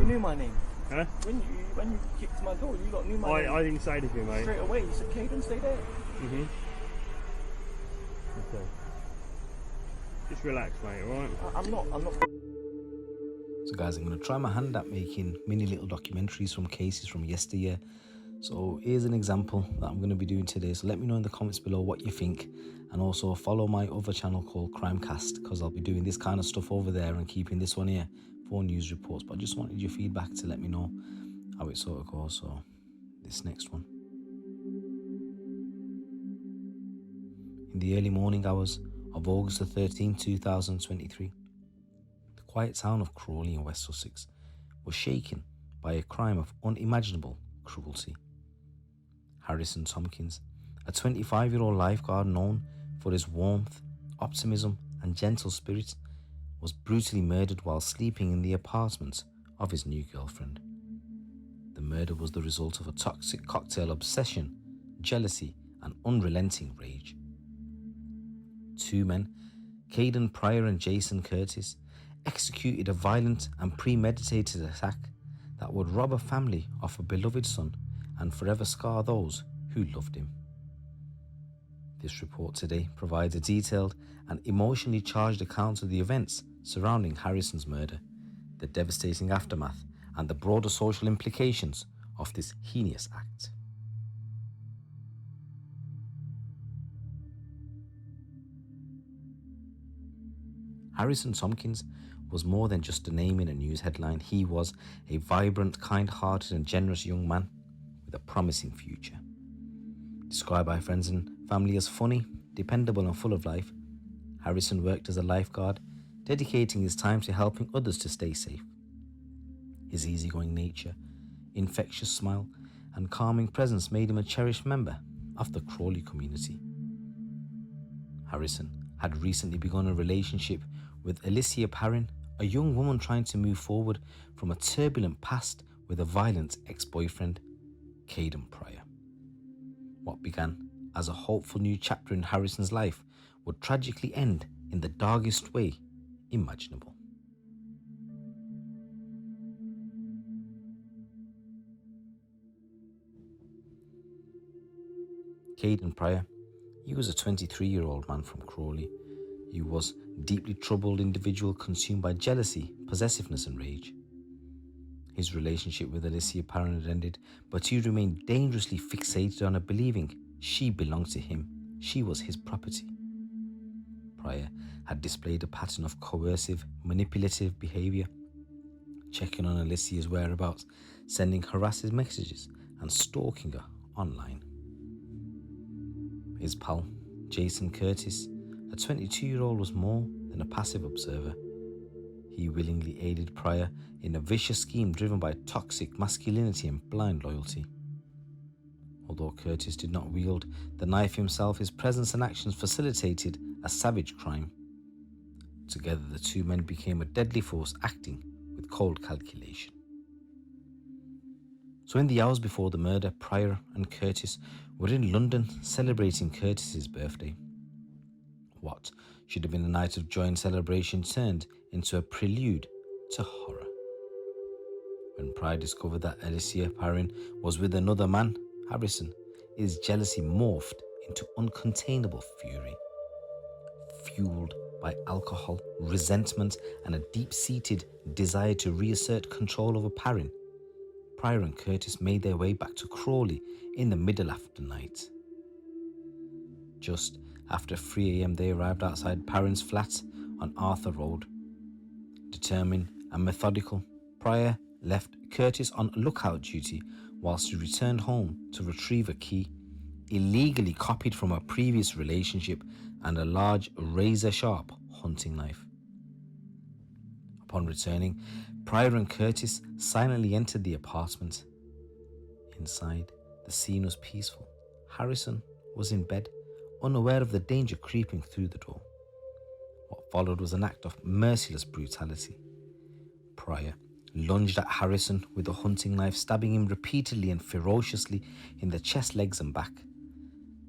knew my name. Huh? When you kicked my door, you lot knew my name. I didn't say anything, mate. Straight away, you said, Kaydon, stay there. Okay. Just relax, mate, alright? I'm not. So guys, I'm going to try my hand at making mini little documentaries from cases from yesteryear. So here's an example that I'm going to be doing today. So let me know in the comments below what you think. And also follow my other channel called Crimecast, because I'll be doing this kind of stuff over there and keeping this one here for news reports. But I just wanted your feedback to let me know how it sort of goes. So this next one. In the early morning hours of August the 13th, 2023, the quiet town of Crawley in West Sussex was shaken by a crime of unimaginable cruelty. Harrison Tomkins, a 25-year-old lifeguard known for his warmth, optimism and gentle spirit, was brutally murdered while sleeping in the apartment of his new girlfriend. The murder was the result of a toxic cocktail obsession, jealousy and unrelenting rage. Two men, Kaydon Prior and Jason Curtis, executed a violent and premeditated attack that would rob a family of a beloved son and forever scar those who loved him. This report today provides a detailed and emotionally charged account of the events surrounding Harrison's murder, the devastating aftermath, and the broader social implications of this heinous act. Harrison Tomkins was more than just a name in a news headline. He was a vibrant, kind-hearted and generous young man with a promising future. Described by friends and family as funny, dependable and full of life, Harrison worked as a lifeguard, dedicating his time to helping others to stay safe. His easygoing nature, infectious smile and calming presence made him a cherished member of the Crawley community. Harrison had recently begun a relationship with Alicia Perrin, a young woman trying to move forward from a turbulent past with a violent ex-boyfriend, Kaydon Prior. What began as a hopeful new chapter in Harrison's life would tragically end in the darkest way imaginable. Kaydon Prior, he was a 23-year-old man from Crawley. He was a deeply troubled individual consumed by jealousy, possessiveness and rage. His relationship with Alicia Perrin had ended, but he remained dangerously fixated on her, believing she belonged to him. She was his property. Prior had displayed a pattern of coercive, manipulative behaviour, checking on Alicia's whereabouts, sending harassing messages and stalking her online. His pal, Jason Curtis, a 22-year-old, was more than a passive observer. He willingly aided Prior in a vicious scheme driven by toxic masculinity and blind loyalty. Although Curtis did not wield the knife himself, his presence and actions facilitated a savage crime. Together, the two men became a deadly force, acting with cold calculation. So in the hours before the murder, Prior and Curtis were in London celebrating Curtis's birthday. What should have been a night of joy and celebration turned into a prelude to horror. When Prior discovered that Alicia Perrin was with another man, Harrison, his jealousy morphed into uncontainable fury. Fueled by alcohol, resentment and a deep-seated desire to reassert control over Perrin, Prior and Curtis made their way back to Crawley in the middle of the night. Just after 3 a.m. they arrived outside Perrin's flat on Arthur Road. Determined and methodical, Prior left Curtis on lookout duty whilst he returned home to retrieve a key, illegally copied from a previous relationship, and a large razor-sharp hunting knife. Upon returning, Prior and Curtis silently entered the apartment. Inside, the scene was peaceful. Harrison was in bed, unaware of the danger creeping through the door. What followed was an act of merciless brutality. Prior lunged at Harrison with a hunting knife, stabbing him repeatedly and ferociously in the chest, legs and back.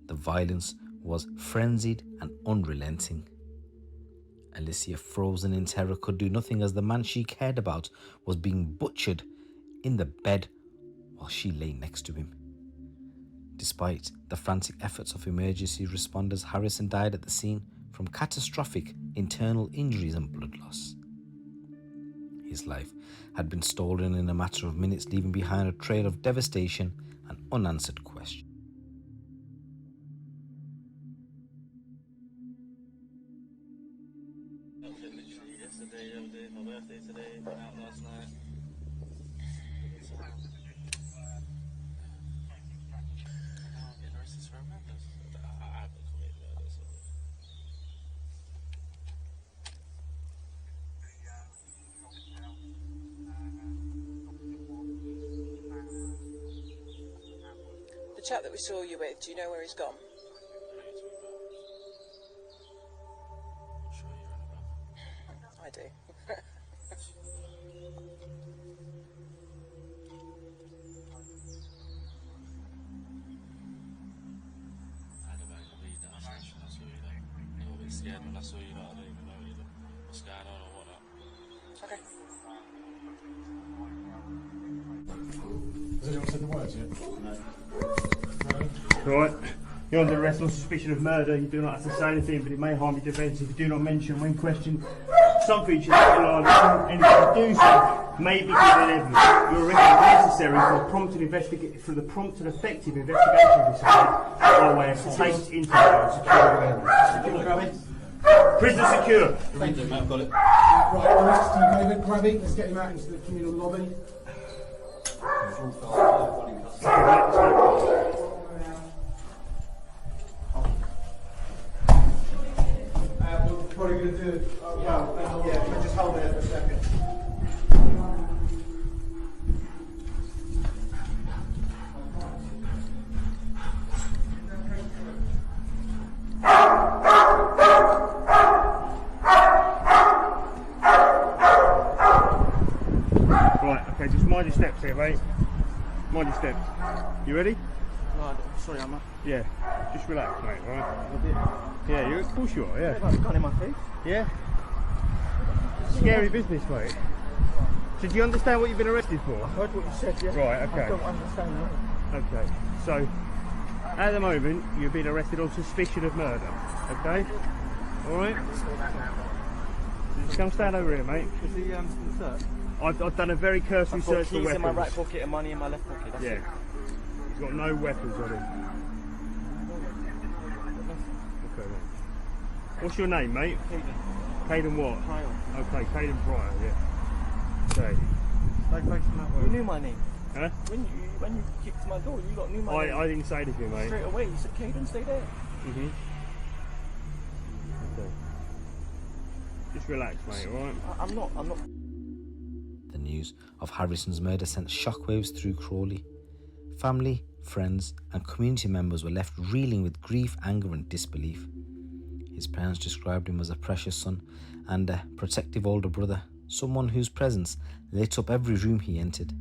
The violence was frenzied and unrelenting. Alicia, frozen in terror, could do nothing as the man she cared about was being butchered in the bed while she lay next to him. Despite the frantic efforts of emergency responders, Harrison died at the scene from catastrophic internal injuries and blood loss. His life had been stolen in a matter of minutes, leaving behind a trail of devastation and unanswered questions. Yesterday, my birthday today, went out last night. I'm getting arrested for murders. I haven't committed murder, so. The chap that we saw you with, do you know where he's gone? I do. Scared when I saw you, I don't even know what's going on or whatnot. Okay. Has anyone said the words yet? No. Right. You're under arrest on suspicion of murder. You do not have to say anything, but it may harm your defence if you do not mention when questioned some features of the law, and if you do so, may be given evidence. Your arrest is necessary for the prompt and effective investigation of this offence by way of safe interview and secure evidence. Prisoner secure. Thank you, mate, I've got it. Right, next to you, David. Grab it. Let's get him out into the communal lobby. We're probably going to do. Yeah, just hold it for a second. Right, okay, just mind your steps here, mate. Mind your steps. You ready? No, sorry, I'm Yeah. Just relax, mate, right? Yeah, of course you are, yeah. I've gun in my face. Yeah? Scary business, mate. So do you understand what you've been arrested for? I heard what you said, yeah. Right, okay. I don't understand that. Okay, so at the moment you've been arrested on suspicion of murder, okay? Alright? Just come stand over here, mate. Is he insert? I've done a very cursory I've got search for keys weapons. in my right pocket and money in my left pocket. That's Yeah. it. He's got no weapons on him. Okay, then. What's your name, mate? Kaydon what? Prior. Okay, Kaydon Prior, yeah. Okay. You knew my name. Huh? When you kicked my door, you lot knew my name. I didn't say anything, mate. Straight away, you said, Kaydon, stay there. Mhm. Okay. Just relax, mate, alright? I'm not. The news of Harrison's murder sent shockwaves through Crawley. Family, friends, and community members were left reeling with grief, anger, and disbelief. His parents described him as a precious son and a protective older brother, someone whose presence lit up every room he entered.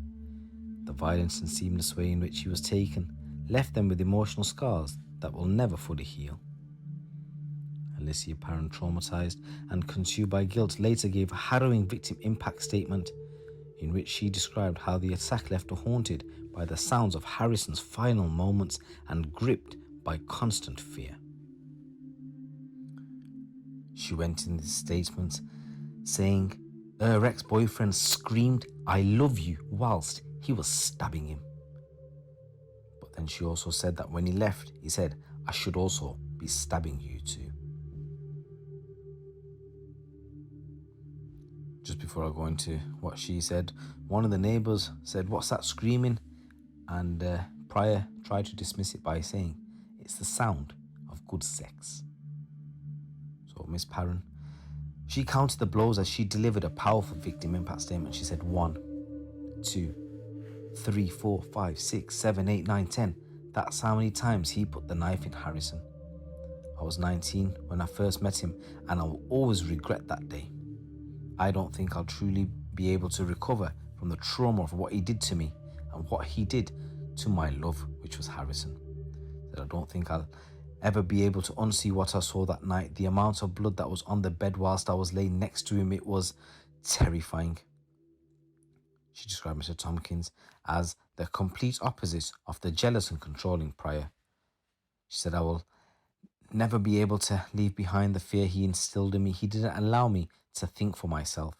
The violence and seamless way in which he was taken left them with emotional scars that will never fully heal. Alicia, parent traumatized and consumed by guilt, later gave a harrowing victim impact statement in which she described how the attack left her haunted by the sounds of Harrison's final moments and gripped by constant fear. She went in this statement saying her ex-boyfriend screamed, "I love you," whilst he was stabbing him. But then she also said that when he left, he said, "I should also be stabbing you too." Just before I go into what she said, one of the neighbours said, "What's that screaming?" And Prior tried to dismiss it by saying, "It's the sound of good sex." So Miss Parron, she counted the blows as she delivered a powerful victim impact statement. She said 1, 2, 3, 4, 5, 6, 7, 8, 9, 10. That's how many times he put the knife in Harrison. I was 19 when I first met him, and I will always regret that day. I don't think I'll truly be able to recover from the trauma of what he did to me and what he did to my love, which was Harrison. That I don't think I'll ever be able to unsee what I saw that night. The amount of blood that was on the bed whilst I was laying next to him, it was terrifying. She described Mr. Tomkins as the complete opposite of the jealous and controlling Prior. She said, I will never be able to leave behind the fear he instilled in me. He didn't allow me to think for myself.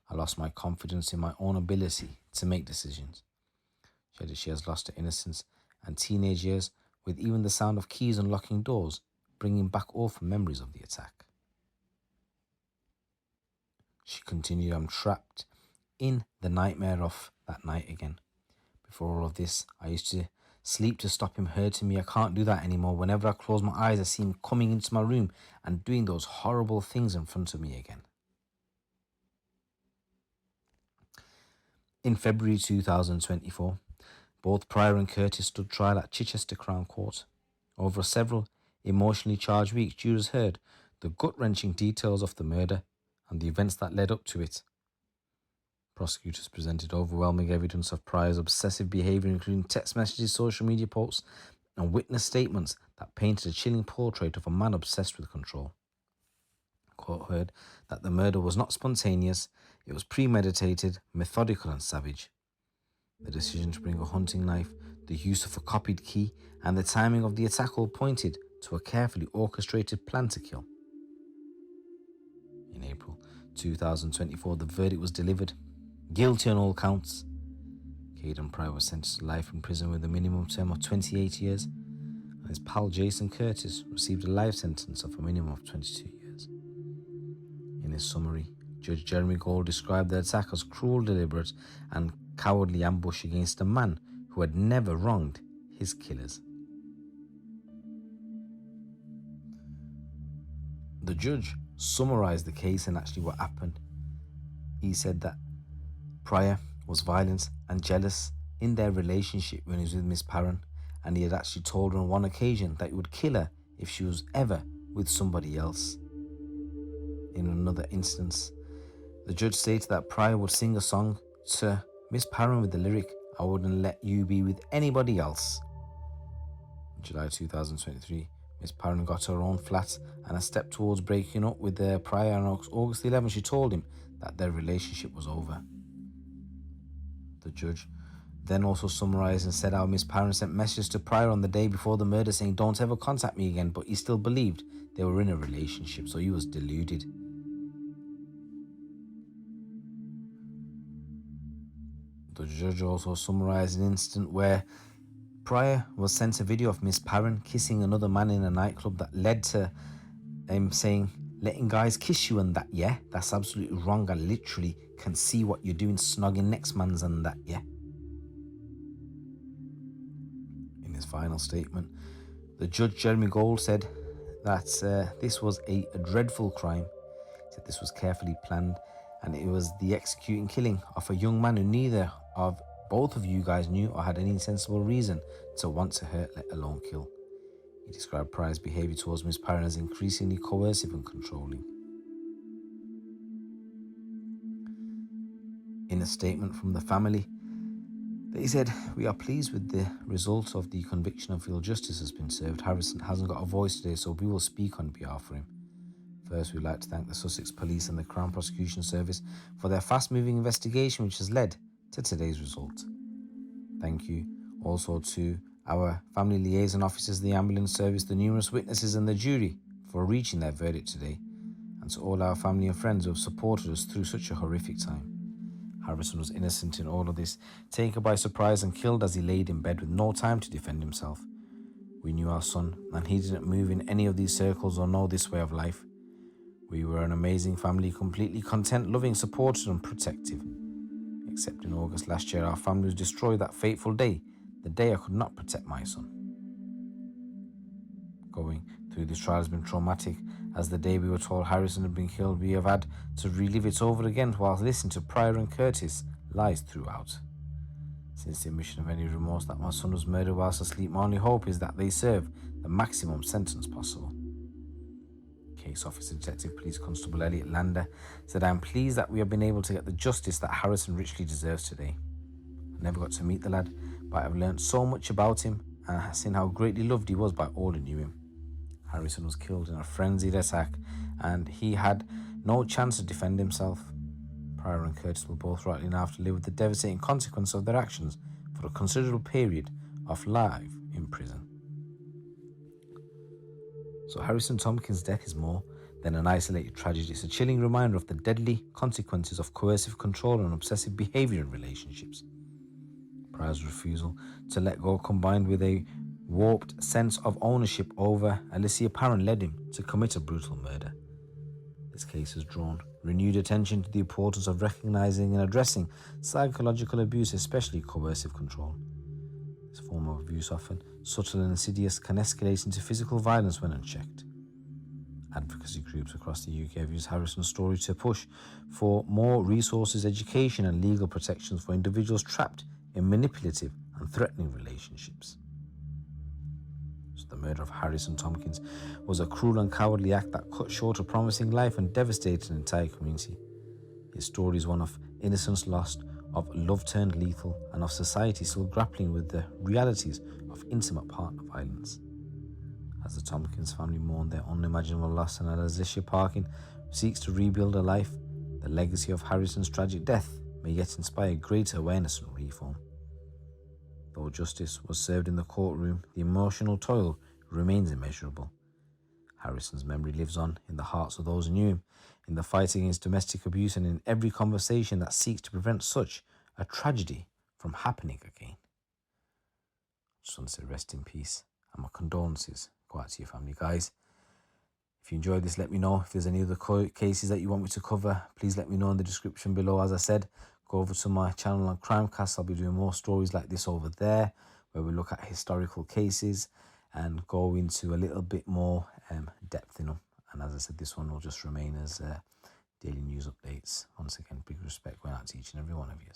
I lost my confidence in my own ability to make decisions. She said she has lost her innocence and teenage years, with even the sound of keys unlocking doors bringing back awful memories of the attack. She continued, I'm trapped in the nightmare of that night again. Before all of this, I used to sleep to stop him hurting me. I can't do that anymore. Whenever I close my eyes, I see him coming into my room and doing those horrible things in front of me again. In February 2024, both Prior and Curtis stood trial at Chichester Crown Court. Over several emotionally charged weeks, jurors heard the gut-wrenching details of the murder and the events that led up to it. Prosecutors presented overwhelming evidence of Prior's obsessive behaviour, including text messages, social media posts, and witness statements that painted a chilling portrait of a man obsessed with control. The court heard that the murder was not spontaneous, it was premeditated, methodical and savage. The decision to bring a hunting knife, the use of a copied key, and the timing of the attack all pointed to a carefully orchestrated plan to kill. In April 2024, the verdict was delivered. Guilty on all counts. Kaydon Prior was sentenced to life in prison with a minimum term of 28 years, and his pal Jason Curtis received a life sentence of a minimum of 22 years. In his summary, Judge Jeremy Gold described the attack as cruel, deliberate, and cowardly ambush against a man who had never wronged his killers. The judge summarised the case and actually what happened. He said that Prior was violent and jealous in their relationship when he was with Miss Parron, and he had actually told her on one occasion that he would kill her if she was ever with somebody else. In another instance, the judge stated that Prior would sing a song to Miss Parron with the lyric, I wouldn't let you be with anybody else. In July 2023, Miss Parron got her own flat and a step towards breaking up with their Prior. On August 11, she told him that their relationship was over. The judge then also summarised and said how Miss Parron sent messages to Prior on the day before the murder saying, don't ever contact me again, but he still believed they were in a relationship, so he was deluded. The judge also summarised an incident where Prior was sent a video of Miss Parron kissing another man in a nightclub that led to him saying, letting guys kiss you and that, yeah, that's absolutely wrong. I literally can see what you're doing, snogging next man's and that, yeah. In his final statement, the judge Jeremy Gold said that this was a dreadful crime. He said this was carefully planned and it was the executing killing of a young man who neither of both of you guys knew or had any sensible reason to want to hurt, let alone kill. He described Prior's behaviour towards Miss Parron as increasingly coercive and controlling. In a statement from the family, they said, we are pleased with the result of the conviction and feel justice has been served. Harrison hasn't got a voice today, so we will speak on behalf of him. First, we'd like to thank the Sussex Police and the Crown Prosecution Service for their fast-moving investigation which has led to today's result. Thank you also to our family liaison officers, the ambulance service, the numerous witnesses and the jury for reaching their verdict today, and to all our family and friends who have supported us through such a horrific time. Harrison was innocent in all of this, taken by surprise and killed as he laid in bed with no time to defend himself. We knew our son, and he didn't move in any of these circles or know this way of life. We were an amazing family, completely content, loving, supported and protective. Except in August last year, our family was destroyed that fateful day, the day I could not protect my son. Going through this trial has been traumatic. As the day we were told Harrison had been killed, we have had to relive it over again while listening to Prior and Curtis lies throughout. Since the admission of any remorse that my son was murdered whilst asleep, my only hope is that they serve the maximum sentence possible. Case Officer Detective Police Constable Elliot Lander said, I am pleased that we have been able to get the justice that Harrison richly deserves today. I never got to meet the lad, but I've learnt so much about him and have seen how greatly loved he was by all who knew him. Harrison was killed in a frenzied attack, and he had no chance to defend himself. Prior and Curtis will both rightly now have to live with the devastating consequence of their actions for a considerable period of life in prison. So Harrison Tomkins' death is more than an isolated tragedy. It's a chilling reminder of the deadly consequences of coercive control and obsessive behaviour in relationships. Prior's refusal to let go, combined with a warped sense of ownership over Alicia Parent, led him to commit a brutal murder. This case has drawn renewed attention to the importance of recognising and addressing psychological abuse, especially coercive control. This form of abuse, often subtle and insidious, can escalate into physical violence when unchecked. Advocacy groups across the UK have used Harrison's story to push for more resources, education and legal protections for individuals trapped in manipulative and threatening relationships. So the murder of Harrison Tomkins was a cruel and cowardly act that cut short a promising life and devastated an entire community. His story is one of innocence lost, of love turned lethal, and of society still grappling with the realities of intimate partner violence. As the Tomkins family mourn their unimaginable loss, and as Alicia Parkin seeks to rebuild her life, the legacy of Harrison's tragic death may yet inspire greater awareness and reform. Though justice was served in the courtroom, the emotional toil remains immeasurable. Harrison's memory lives on in the hearts of those who knew him, in the fight against domestic abuse, and in every conversation that seeks to prevent such a tragedy from happening again. I just want to say rest in peace, and my condolences go out to your family, guys. If you enjoyed this, let me know. If there's any other cases that you want me to cover, please let me know in the description below. As I said, go over to my channel on Crimecast. I'll be doing more stories like this over there, where we look at historical cases and go into a little bit more depth in them. And as I said, this one will just remain as daily news updates. Once again, big respect going out to each and every one of you.